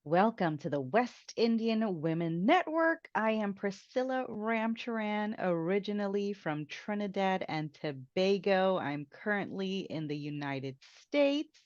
Welcome to the West Indian Women Network. I am Priscilla Ramcharan, originally from Trinidad and Tobago. I'm currently in the United States,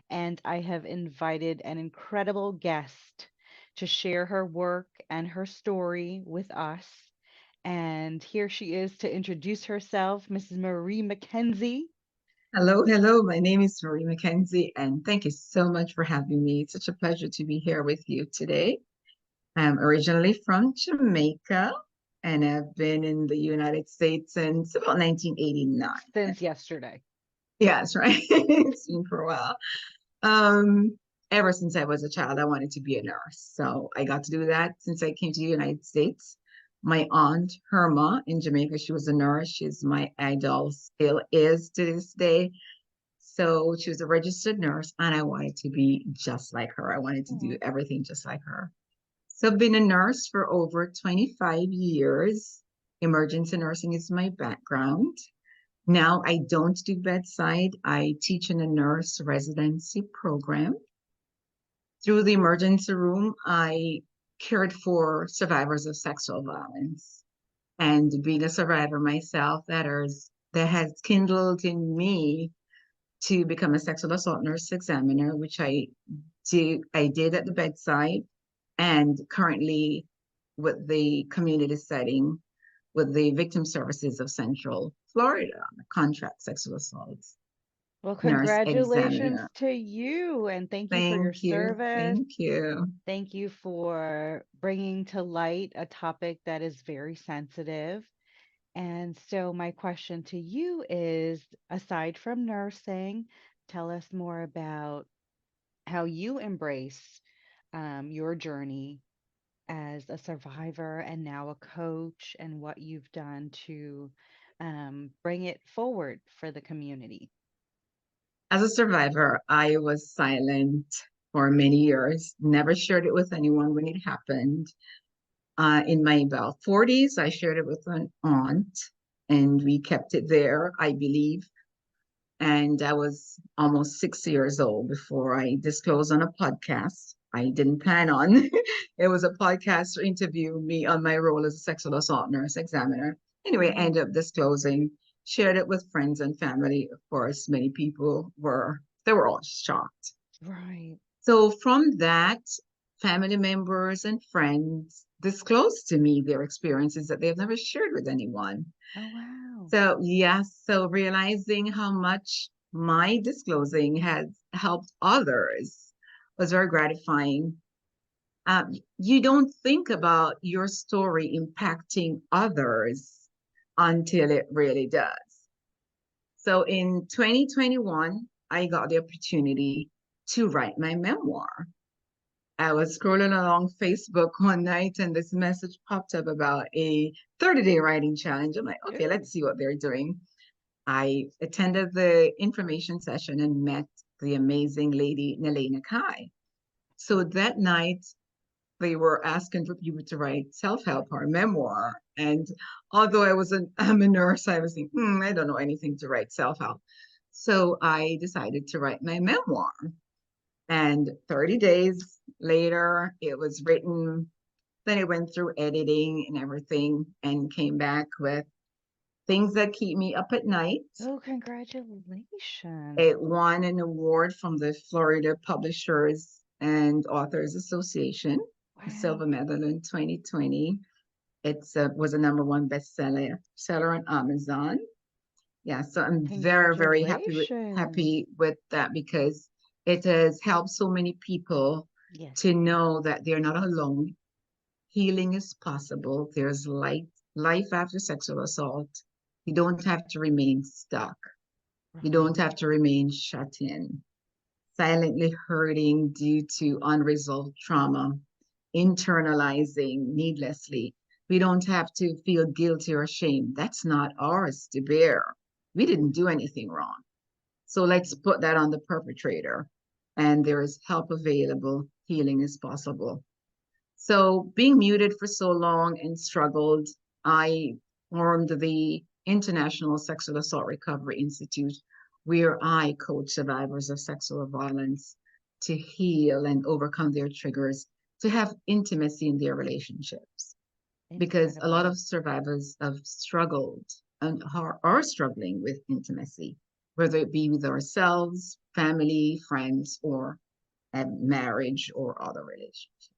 and I have invited an incredible guest to share her work and her story with us. And here she is to introduce herself, Mrs. Marie McKenzie. Hello, hello. My name is Marie McKenzie, and thank you so much for having me. It's such a pleasure to be here with you today. I'm originally from Jamaica, and I've been in the United States since about 1989. Since yesterday. Yes, right. It's been for a while. Um, Ever since I was a child, I wanted to be a nurse. So I got to do that since I came to the United States. My aunt, Herma, in Jamaica, she was a nurse. She's my idol, still is to this day. So she was a registered nurse, and I wanted to be just like her. I wanted to do Oh, everything just like her. So I've been a nurse for over 25 years. Emergency nursing is my background. Now I don't do bedside. I teach in a nurse residency program. Through the emergency room, I cared for survivors of sexual violence. And being a survivor myself, that has kindled in me to become a sexual assault nurse examiner, which I did at the bedside and currently with the community setting with the Victim Services of Central Florida, contract sexual assaults well, nurse congratulations examiner. to you, and thank you for your Thank you. service. Thank you. Thank you for bringing to light a topic that is very sensitive. And so, my question to you is, aside from nursing, tell us more about how you embrace your journey as a survivor and now a coach, and what you've done to bring it forward for the community. As a survivor, I was silent for many years, never shared it with anyone when it happened. In my about 40s, I shared it with an aunt, and we kept it there, I believe. And I was almost 6 years old before I disclosed on a podcast. I didn't plan on. It was a podcast to interview me on my role as a sexual assault nurse examiner. Anyway, I Mhm. ended up disclosing, shared it with friends and family. Of course, many people they were all shocked. Right. So from that, family members and friends disclosed to me their experiences that they've never shared with anyone. Oh, wow. So, yes, so realizing how much my disclosing has helped others was very gratifying. You don't think about your story impacting others until it really does. So, in 2021, I got the opportunity to write my memoir. I was scrolling along Facebook one night and this message popped up about a 30-day writing challenge. I'm like, okay, Ooh. let's see what they're doing. I attended the information session and met the amazing lady, Nelena Kai. So that night, they were asking for people to write self-help or memoir. And although I'm a nurse, I was thinking, I don't know anything to write self-help. So I decided to write my memoir. And 30 days later, it was written. Then it went through editing and everything and came back with things that keep me up at night. Oh, congratulations. It won an award from the Florida Publishers and Authors Association, a Wow. silver medal in 2020. It was a number one seller on Amazon. Yeah, so I'm very, very Congratulations. happy with that because it has helped so many people Yes. to know that they're not alone. Healing is possible. There's life after sexual assault. You don't have to remain stuck. You don't Right. have to remain shut in, silently hurting due to unresolved trauma, internalizing needlessly. We don't have to feel guilty or shame. That's not ours to bear. We didn't do anything wrong. So let's put that on the perpetrator. And there is help available. Healing is possible. So being muted for so long and struggled, I formed the International Sexual Assault Recovery Institute, where I coach survivors of sexual violence to heal and overcome their triggers, to have intimacy in their relationships. Because a lot Incredible. of survivors have struggled and are struggling with intimacy, whether it be with ourselves, family, friends, or marriage or other relationships.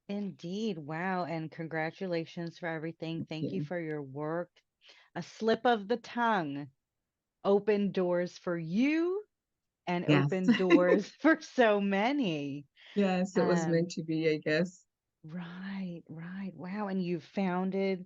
Indeed. Wow. And congratulations for everything. Thank Thank you you. for your work. A slip of the tongue opened doors for you and Yes. opened doors for so many. Yes, it was Um, meant to be, I guess. right, right. Wow. And you've founded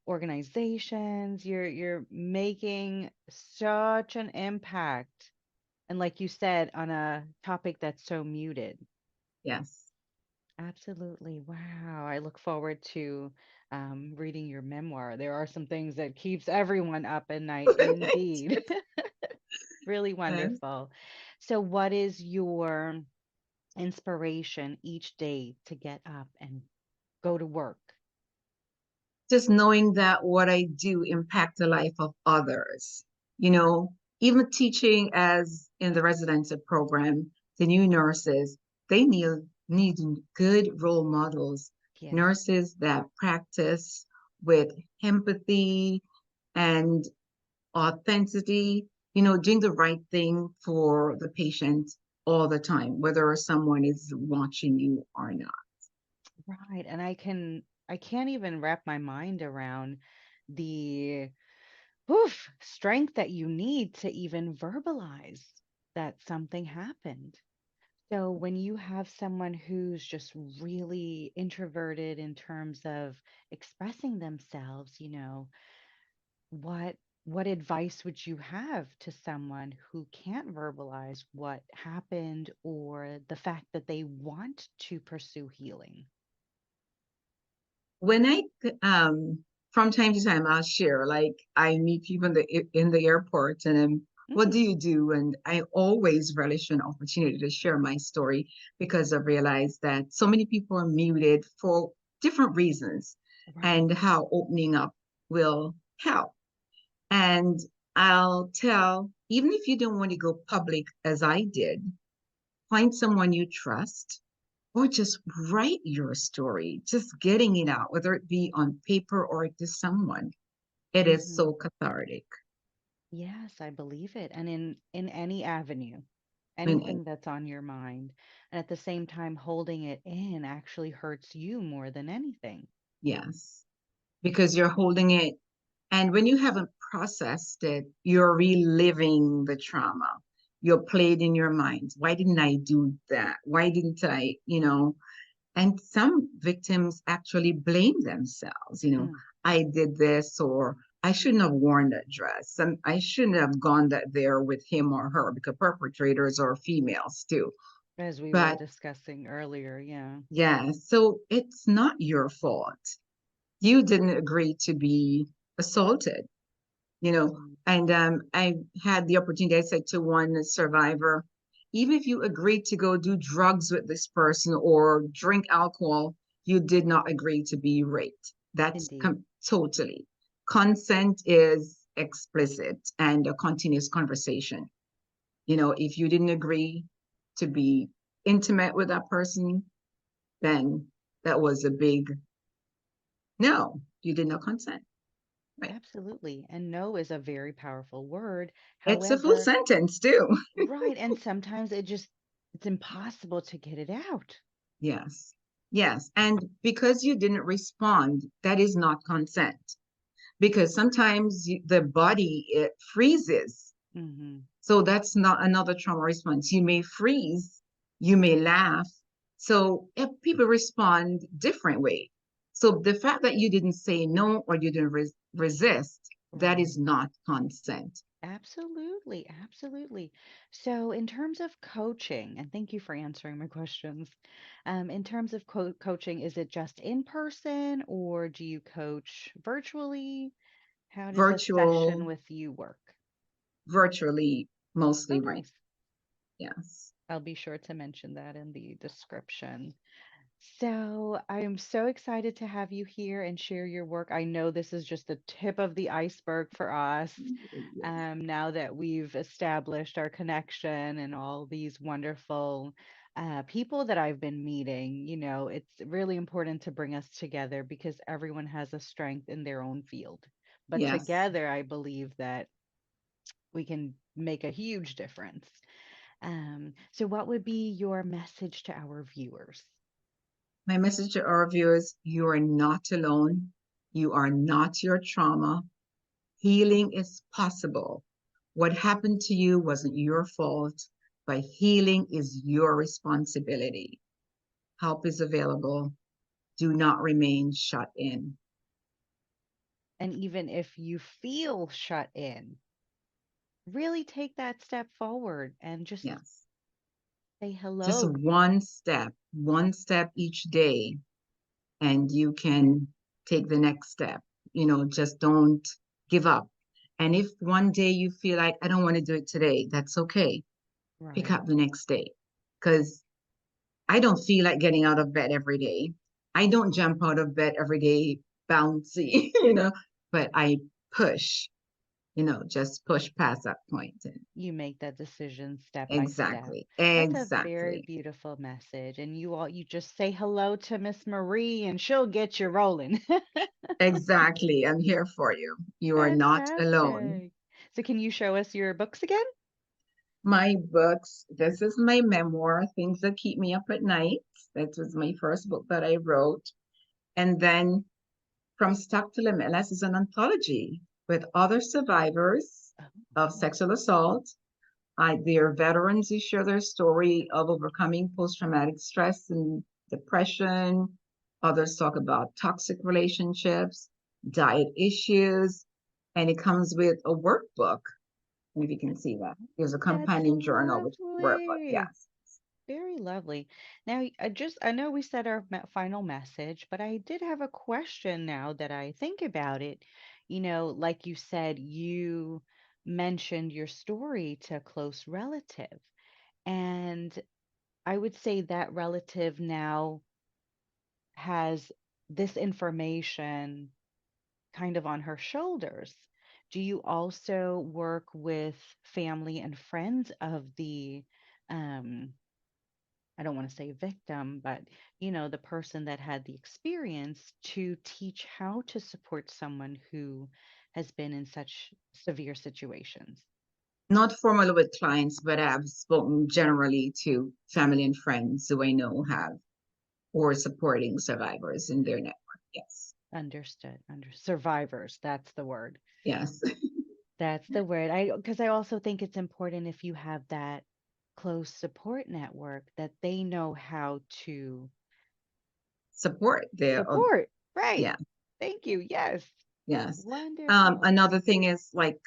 organizations. You're making such an impact. And like you said, on a topic that's so muted. Yes. Absolutely. Wow. I look forward to reading your memoir. There are some things that keeps everyone up at night, indeed. Really Yes. wonderful. So, what is your inspiration each day to get up and go to work? Just knowing that what I do impact the life of others. You know, even teaching as in the residency program, the new nurses, they need good role models, Yes. nurses that practice with empathy and authenticity, doing the right thing for the patient all the time, whether someone is watching you or not. Right. And I can't even wrap my mind around the strength that you need to even verbalize that something happened. So when you have someone who's just really introverted in terms of expressing themselves, what what advice would you have to someone who can't verbalize what happened or the fact that they want to pursue healing? When I from time to time I'll share, like I meet people in the airport, and what do Mm, you do? And I always relish an opportunity to share my story, because I've realized that so many people are muted for different reasons, right. and how opening up will help. And I'll tell, even if you don't want to go public as I did, find someone you trust, or just write your story, just getting it out, whether it be on paper or to someone. It is Hmm. so cathartic. Yes, I believe it. And in any avenue, I mean, anything that's on your mind, and at the same time holding it in actually hurts you more than anything. yes, because you're holding it. And when you haven't processed it, you're reliving the trauma. You're played in your mind. Why didn't I do that? Why didn't I, And some victims actually blame themselves. Mm, I did this, or I shouldn't have worn that dress. And I shouldn't have gone there with him or her, because perpetrators are females too. as we were But discussing earlier, yeah. yeah, so it's not your fault. You didn't agree to be assaulted, you know. Mm, And I had the opportunity, I said to one survivor, even if you agreed to go do drugs with this person or drink alcohol, you did not agree to be raped. That's indeed. totally. Consent is explicit and a continuous conversation. If you didn't agree to be intimate with that person, then that was a big no. You did not consent. Right. Absolutely. And no is a very powerful word. It's a full However, sentence too. right, and sometimes it's impossible to get it out. Yes. Yes. And because you didn't respond, that is not consent. Because sometimes the body, it freezes. Hmm. So that's not another trauma response. You may freeze, you may laugh. So if people respond different way. So the fact that you didn't say no, or you didn't resist, that is Right. not consent. Absolutely, absolutely. So, in terms of coaching, and thank you for answering my questions. In terms of coaching, is it just in person or do you coach virtually? How does a session Virtual, with you work? virtually, Oh, mostly right. nice. Yes. I'll be sure to mention that in the description. So, I am so excited to have you here and share your work. I know this is just the tip of the iceberg for us. Now that we've established our connection and all these wonderful people that I've been meeting, it's really important to bring us together because everyone has a strength in their own field. But Yes. together, I believe that we can make a huge difference. So, what would be your message to our viewers? My message to our viewers, you are not alone. You are not your trauma. Healing is possible. What happened to you wasn't your fault, but healing is your responsibility. Help is available. Do not remain shut in. And even if you feel shut in, really take that step forward and just Yes. say Just hello. one step each day, and you can take the next step. Just don't give up. And if one day you feel like, I don't want to do it today, that's okay. Pick Right. up the next day. Because I don't feel like getting out of bed every day. I don't jump out of bed every day bouncy, but I push, just push past that point. You make that decision step by step. Exactly. That's a very Exactly. beautiful message. And you just say hello to Miss Marie and she'll get you rolling. Exactly. I'm here for you. You are not alone. Fantastic. So can you show us your books again? My books, this is my memoir, Things That Keep Me Up at Night. That was my first book that I wrote. And then From Stuck to Limitless is an anthology with other survivors of Oh, sexual assault. They are veterans who share their story of overcoming post-traumatic stress and depression. Others talk about toxic relationships, diet issues, and it comes with a workbook. If you can see that, there's a that's companion journal with workbook. lovely. Yes, Very lovely. Now, I know we said our final message, but I did have a question now that I think about it. Like you said, you mentioned your story to a close relative, and I would say that relative now has this information kind of on her shoulders. Do you also work with family and friends of the um I don't want to say victim, but the person that had the experience to teach how to support someone who has been in such severe situations? not formally with clients, but I've spoken generally to family and friends who I know have or supporting survivors in their network. Yes, Understood. Under survivors, that's the word. yes. That's the word. Because I also think it's important if you have that close support network that they know how to Support there. support. Right. Yeah, Thank you. Yes. yes. Wonderful. Another thing is like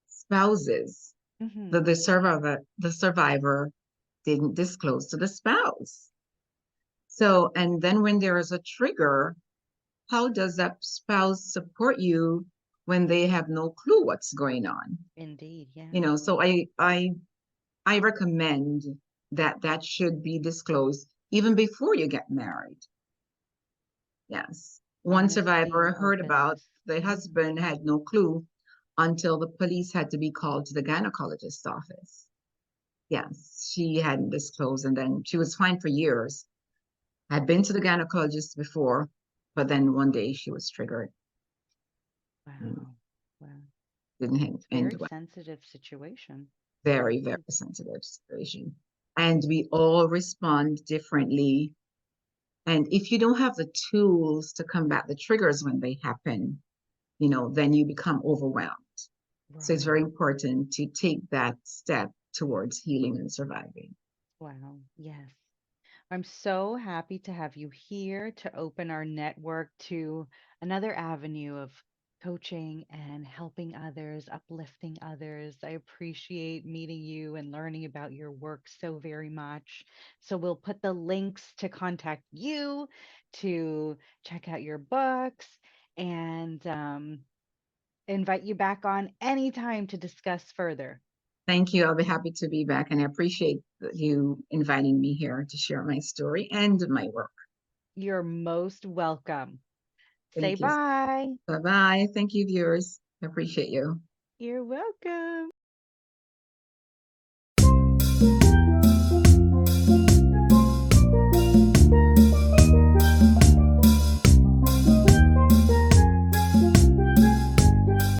spouses. The, Hmm. the survivor didn't disclose to the spouse. So, and then when there is a trigger, how does that spouse support you when they have no clue what's going on? Indeed. Yeah. So I recommend that should be disclosed even before you get married. Yes. One Honesty survivor and heard about openness. the Hmm. husband had no clue until the police had to be called to the gynecologist's office. Yes, she hadn't disclosed, and then she was fine for years. Had been to the gynecologist before, but then one day she was triggered. And Wow. Wow. didn't It's a end very well. sensitive situation. Very, very sensitive situation. And we all respond differently. And if you don't have the tools to combat the triggers when they happen, then you become overwhelmed. So it's very Right. important to take that step towards healing and surviving. Wow. Yes. I'm so happy to have you here to open our network to another avenue of coaching and helping others, uplifting others. I appreciate meeting you and learning about your work so very much. So we'll put the links to contact you, to check out your books, and invite you back on anytime to discuss further. Thank you. I'll be happy to be back, and I appreciate you inviting me here to share my story and my work. You're most welcome. Say Thank you. bye. Bye bye. Thank you, viewers. I appreciate you. You're welcome.